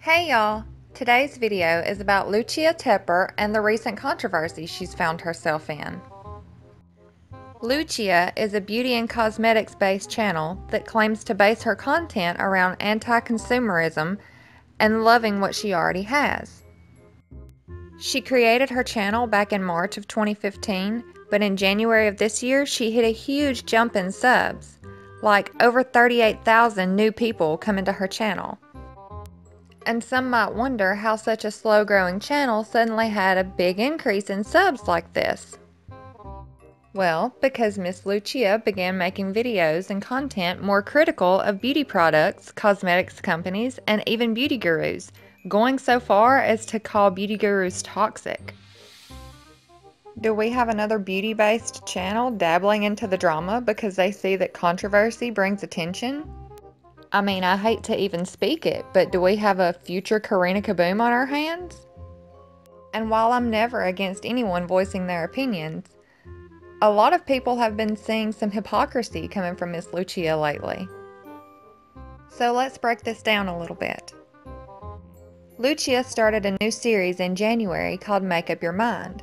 Hey y'all! Today's video is about Lucia Tepper and the recent controversy she's found herself in. Lucia is a beauty and cosmetics based channel that claims to base her content around anti-consumerism and loving what she already has. She created her channel back in March of 2015, but in January of this year she hit a huge jump in subs, like over 38,000 new people come into her channel. And some might wonder how such a slow-growing channel suddenly had a big increase in subs like this. Well, because Miss Lucia began making videos and content more critical of beauty products, cosmetics companies, and even beauty gurus, going so far as to call beauty gurus toxic. Do we have another beauty-based channel dabbling into the drama because they see that controversy brings attention? I mean, I hate to even speak it, but do we have a future Karina Kaboom on our hands? And while I'm never against anyone voicing their opinions, a lot of people have been seeing some hypocrisy coming from Miss Lucia lately. So let's break this down a little bit. Lucia started a new series in January called Make Up Your Mind.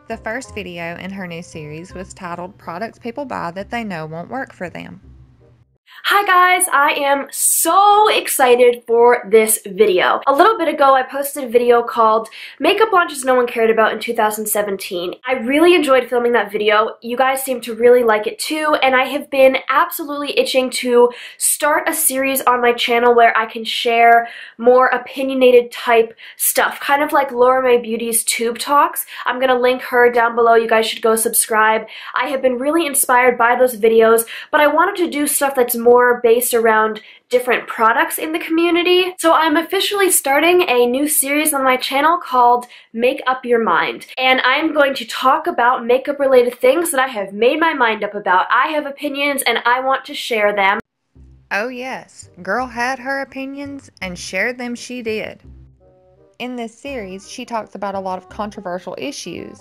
The first video in her new series was titled Products People Buy That They Know Won't Work for Them. Hi guys, I am so excited for this video. A little bit ago I posted a video called Makeup Launches No One Cared About in 2017. I really enjoyed filming that video. You guys seem to really like it too, and I have been absolutely itching to start a series on my channel where I can share more opinionated type stuff, kind of like Laura Mae Beauty's Tube Talks. I'm gonna link her down below. You guys should go subscribe. I have been really inspired by those videos, but I wanted to do stuff that's more based around different products in the community. So I'm officially starting a new series on my channel called Make Up Your Mind. And I'm going to talk about makeup related things that I have made my mind up about. I have opinions and I want to share them. Oh yes, girl had her opinions and shared them she did. In this series, she talks about a lot of controversial issues.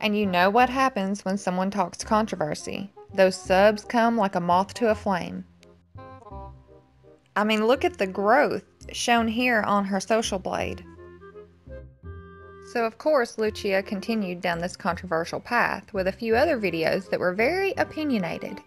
And you know what happens when someone talks controversy. Those subs come like a moth to a flame. I mean, look at the growth shown here on her social blade. So of course, Lucia continued down this controversial path with a few other videos that were very opinionated.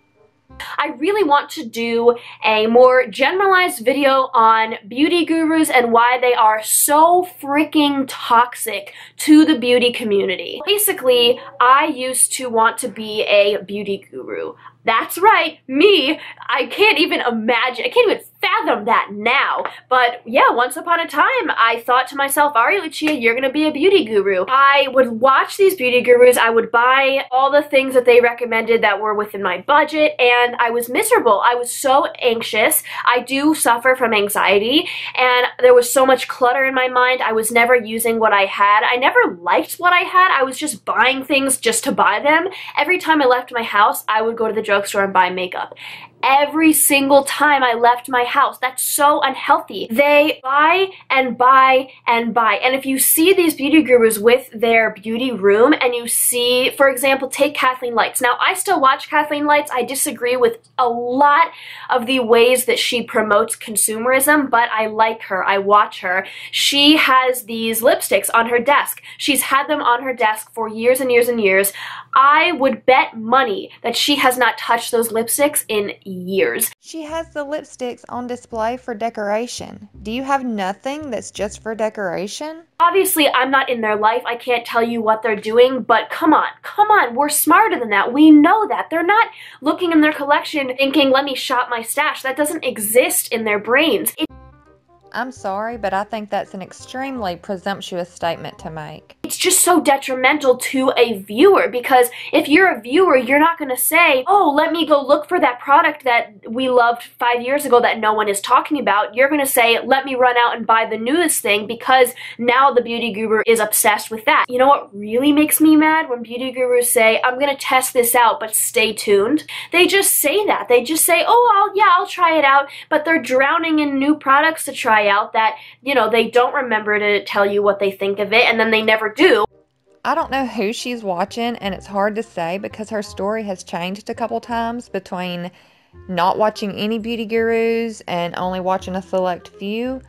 I really want to do a more generalized video on beauty gurus and why they are so freaking toxic to the beauty community. Basically, I used to want to be a beauty guru. That's right, me. I can't even imagine, I can't even fathom that now. But yeah, once upon a time, I thought to myself, alright Lucia, you're gonna be a beauty guru. I would watch these beauty gurus, I would buy all the things that they recommended that were within my budget, and I was miserable. I was so anxious. I do suffer from anxiety, and there was so much clutter in my mind. I was never using what I had. I never liked what I had. I was just buying things just to buy them. Every time I left my house, I would go to the drugstore and buy makeup. Every single time I left my house. That's so unhealthy. They buy and buy and buy. And if you see these beauty gurus with their beauty room and you see, for example, take Kathleen Lights. Now, I still watch Kathleen Lights. I disagree with a lot of the ways that she promotes consumerism, but I like her. I watch her. She has these lipsticks on her desk. She's had them on her desk for years and years and years. I would bet money that she has not touched those lipsticks in years. She has the lipsticks on display for decoration. Do you have nothing that's just for decoration? Obviously, I'm not in their life. I can't tell you what they're doing, but come on, we're smarter than that. We know that. They're not looking in their collection thinking, let me shop my stash. That doesn't exist in their brains. I'm sorry, but I think that's an extremely presumptuous statement to make. It's just so detrimental to a viewer, because if you're a viewer, you're not going to say, oh, let me go look for that product that we loved 5 years ago that no one is talking about. You're going to say, let me run out and buy the newest thing because now the beauty guru is obsessed with that. You know what really makes me mad? When beauty gurus say, I'm going to test this out, but stay tuned. They just say that. They just say, oh, I'll try it out, but they're drowning in new products to try out that, you know, they don't remember to tell you what they think of it, and then they never do. I don't know who she's watching, and it's hard to say because her story has changed a couple times between not watching any beauty gurus and only watching a select few.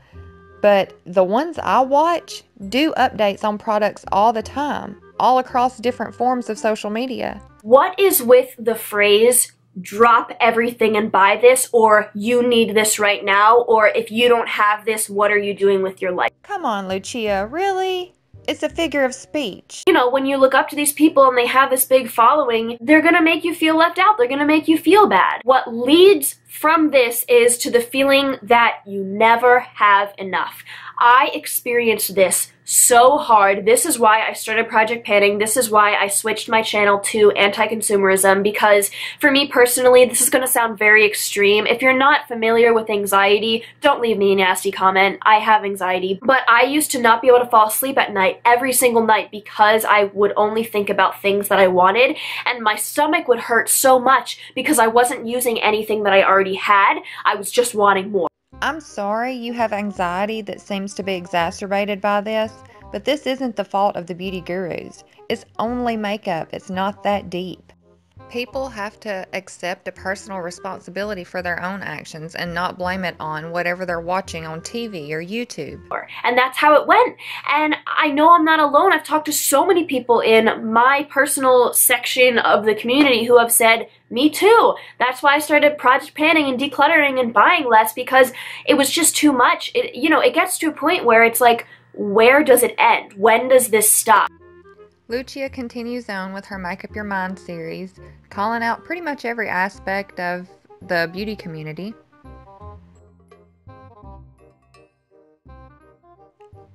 but the ones I watch do updates on products all the time, all across different forms of social media. What is with the phrase, drop everything and buy this, or you need this right now, or if you don't have this, what are you doing with your life? Come on, Lucia, really? It's a figure of speech. You know, when you look up to these people and they have this big following, they're gonna make you feel left out. They're gonna make you feel bad. What leads from this is to the feeling that you never have enough. I experienced this so hard. This is why I started Project Panning. This is why I switched my channel to anti-consumerism, because for me personally, this is going to sound very extreme. If you're not familiar with anxiety, don't leave me a nasty comment. I have anxiety, but I used to not be able to fall asleep at night every single night because I would only think about things that I wanted, and my stomach would hurt so much because I wasn't using anything that I already had. I was just wanting more. I'm sorry you have anxiety that seems to be exacerbated by this, but this isn't the fault of the beauty gurus. It's only makeup. It's not that deep. People have to accept a personal responsibility for their own actions and not blame it on whatever they're watching on TV or YouTube. And that's how it went. And I know I'm not alone. I've talked to so many people in my personal section of the community who have said, me too. That's why I started Project Panning and decluttering and buying less, because it was just too much. It gets to a point where it's like, where does it end? When does this stop? Lucia continues on with her Make Up Your Mind series, calling out pretty much every aspect of the beauty community.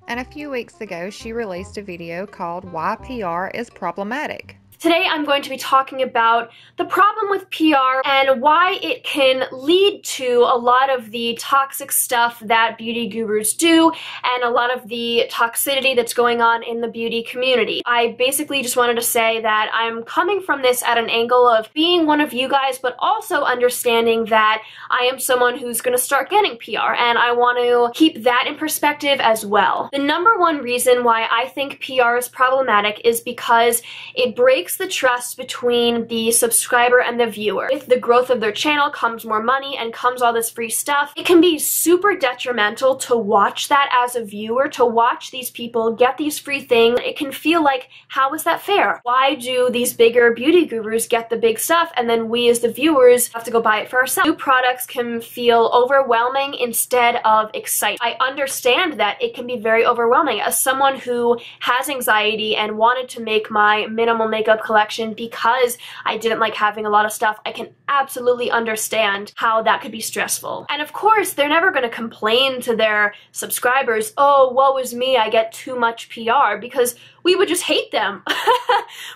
And a few weeks ago, she released a video called Why PR is Problematic. Today I'm going to be talking about the problem with PR and why it can lead to a lot of the toxic stuff that beauty gurus do and a lot of the toxicity that's going on in the beauty community. I basically just wanted to say that I'm coming from this at an angle of being one of you guys, but also understanding that I am someone who's going to start getting PR, and I want to keep that in perspective as well. The number one reason why I think PR is problematic is because it breaks the trust between the subscriber and the viewer. With the growth of their channel comes more money and comes all this free stuff. It can be super detrimental to watch that as a viewer, to watch these people get these free things. It can feel like, how is that fair? Why do these bigger beauty gurus get the big stuff and then we as the viewers have to go buy it for ourselves? New products can feel overwhelming instead of exciting. I understand that it can be very overwhelming. As someone who has anxiety and wanted to make my minimal makeup collection because I didn't like having a lot of stuff, I can absolutely understand how that could be stressful. And of course, they're never going to complain to their subscribers, oh, woe is me, I get too much PR, because we would just hate them.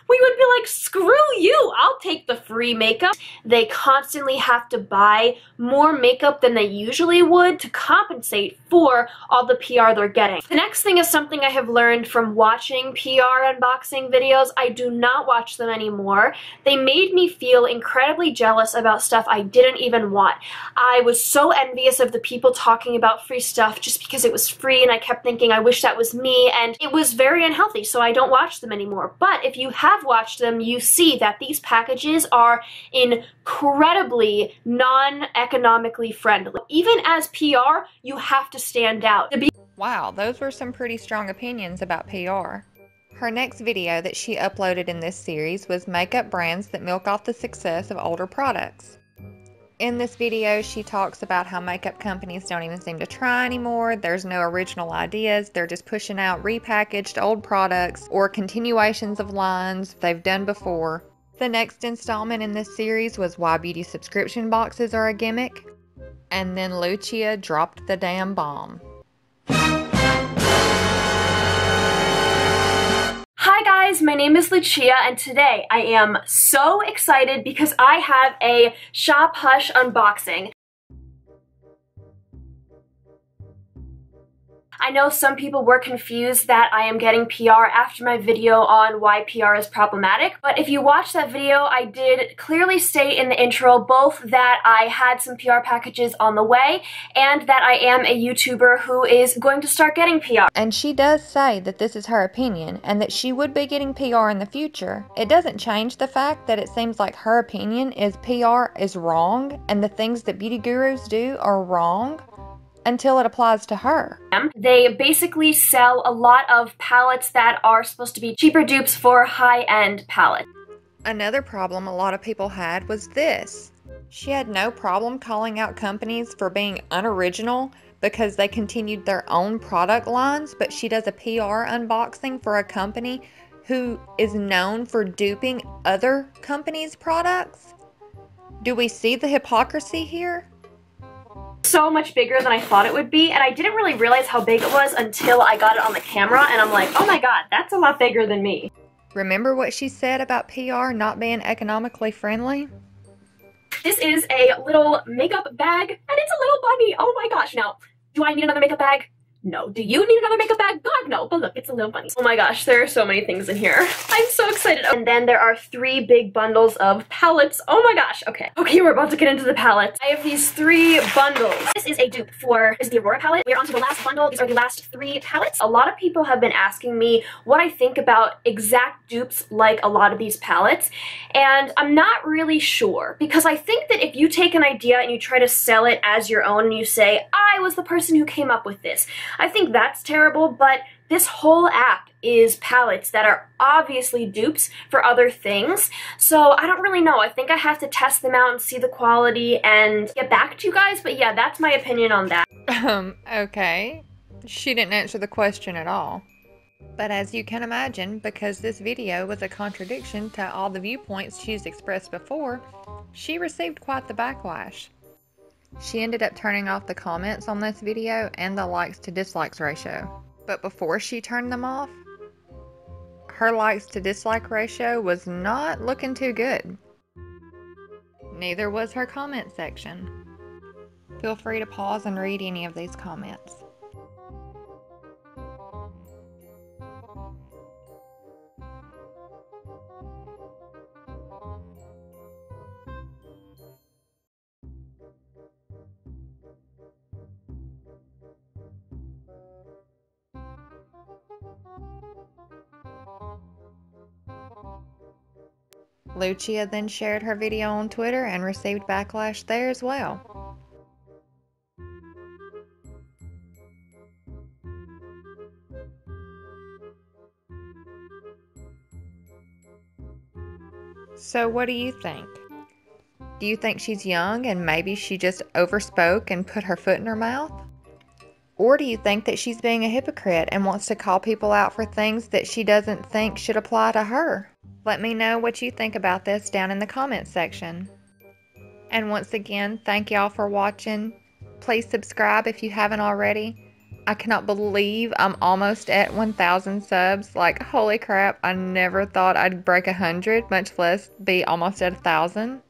We would be like, screw you, I'll take the free makeup. They constantly have to buy more makeup than they usually would to compensate for all the PR they're getting. The next thing is something I have learned from watching PR unboxing videos. I do not watch them anymore. They made me feel incredibly jealous about stuff I didn't even want. I was so envious of the people talking about free stuff just because it was free, and I kept thinking, I wish that was me, and it was very unhealthy, so I don't watch them anymore. But if you have watched them, you see that these packages are incredibly non-economically friendly. Even as PR, you have to stand out. Wow, those were some pretty strong opinions about PR. Her next video that she uploaded in this series was Makeup Brands That Milk Off the Success of Older Products. In this video, she talks about how makeup companies don't even seem to try anymore. There's no original ideas. They're just pushing out repackaged old products or continuations of lines they've done before. The next installment in this series was Why Beauty Subscription Boxes Are a Gimmick. And then Lucia dropped the damn bomb. Hi guys, my name is Lucia, and today I am so excited because I have a Shop Hush unboxing. I know some people were confused that I am getting PR after my video on why PR is problematic, but if you watch that video, I did clearly state in the intro both that I had some PR packages on the way and that I am a YouTuber who is going to start getting PR. And she does say that this is her opinion and that she would be getting PR in the future. It doesn't change the fact that it seems like her opinion is PR is wrong and the things that beauty gurus do are wrong. until it applies to her. They basically sell a lot of palettes that are supposed to be cheaper dupes for high-end palettes. Another problem a lot of people had was this. She had no problem calling out companies for being unoriginal because they continued their own product lines, but she does a PR unboxing for a company who is known for duping other companies' products. Do we see the hypocrisy here? So much bigger than I thought it would be, and I didn't really realize how big it was until I got it on the camera, and I'm like, oh my god, that's a lot bigger than me. Remember what she said about PR not being economically friendly? This is a little makeup bag, and it's a little bunny. Oh my gosh. Now, do I need another makeup bag? No. Do you need another makeup bag? God, no. But look, it's a little bunny. Oh my gosh, there are so many things in here. I'm so excited. And then there are 3 big bundles of palettes. Oh my gosh. Okay, we're about to get into the palettes. I have these 3 bundles. This is a dupe for, this is the Aurora palette. We're on to the last bundle. These are the last 3 palettes. A lot of people have been asking me what I think about exact dupes like a lot of these palettes. And I'm not really sure, because I think that if you take an idea and you try to sell it as your own and you say, I was the person who came up with this, I think that's terrible, but this whole app is palettes that are obviously dupes for other things, so I don't really know. I think I have to test them out and see the quality and get back to you guys, but yeah, that's my opinion on that. Okay. She didn't answer the question at all. But as you can imagine, because this video was a contradiction to all the viewpoints she's expressed before, she received quite the backlash. She ended up turning off the comments on this video and the likes to dislikes ratio. But before she turned them off, her likes to dislike ratio was not looking too good. Neither was her comment section. Feel free to pause and read any of these comments. Lucia then shared her video on Twitter and received backlash there as well. So what do you think? Do you think she's young and maybe she just overspoke and put her foot in her mouth? Or do you think that she's being a hypocrite and wants to call people out for things that she doesn't think should apply to her? Let me know what you think about this down in the comments section. And once again, thank y'all for watching. Please subscribe if you haven't already. I cannot believe I'm almost at 1,000 subs. Like, holy crap, I never thought I'd break 100, much less be almost at 1,000.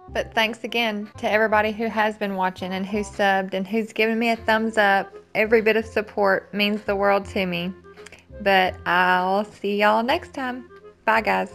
But thanks again to everybody who has been watching and who subbed and who's given me a thumbs up. Every bit of support means the world to me. But I'll see y'all next time. Bye, guys.